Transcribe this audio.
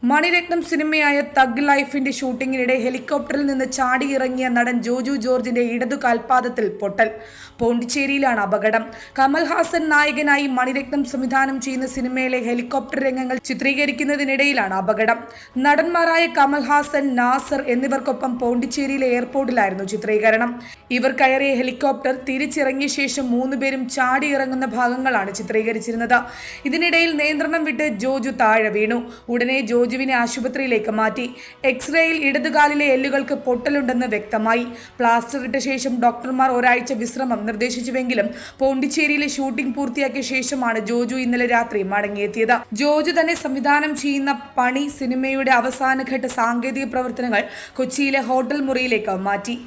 Mani Ratnam സിനിമയായ thug ലൈഫിന്റെ ഷൂട്ടിങ്ങിനിടെ ഹെലികോപ്റ്ററിൽ നിന്ന് ചാടിയിറങ്ങിയ നടൻ ജോജു ജോർജിന്റെ ഇടതു കാൽപാദത്തിൽ പൊട്ടൽ. പോണ്ടിച്ചേരിയിലാണ് അപകടം. കമൽഹാസൻ നായകനായി മണിരത്നം സംവിധാനം ചെയ്യുന്ന സിനിമയിലെ ഹെലികോപ്റ്റർ രംഗങ്ങൾ ചിത്രീകരിക്കുന്നതിനിടയിലാണ് അപകടം. നടന്മാരായ കമൽഹാസൻ, നാസർ എന്നിവർക്കൊപ്പം പോണ്ടിച്ചേരിയിലെ എയർപോർട്ടിലായിരുന്നു ചിത്രീകരണം. ഇവർ കയറിയ ഹെലികോപ്റ്റർ തിരിച്ചിറങ്ങിയ ശേഷം 3 പേരും ചാടിയിറങ്ങുന്ന ഭാഗങ്ങളാണ് ചിത്രീകരിച്ചിരുന്നത്. ഇതിനിടയിൽ നിയന്ത്രണം വിട്ട് ജോജു താഴെ വീണു. ഉടനെ ജോജുവിനെ ആശുപത്രിയിലേക്ക് മാറ്റി. എക്സ്റേയിൽ ഇടതുകാലിലെ എല്ലുകൾക്ക് പൊട്ടലുണ്ടെന്ന് വ്യക്തമായി. പ്ലാസ്റ്റർ ഇട്ട ശേഷം ഡോക്ടർമാർ ഒരാഴ്ച വിശ്രമം നിർദ്ദേശിച്ചുവെങ്കിലും പോണ്ടിച്ചേരിയിലെ ഷൂട്ടിംഗ് പൂർത്തിയാക്കിയ ശേഷമാണ് ജോജു ഇന്നലെ രാത്രി മടങ്ങിയെത്തിയത്. ജോജു തന്നെ സംവിധാനം ചെയ്യുന്ന പണി സിനിമയുടെ അവസാനഘട്ട സാങ്കേതിക പ്രവർത്തനങ്ങൾ കൊച്ചിയിലെ ഹോട്ടൽ മുറിയിലേക്ക് മാറ്റി.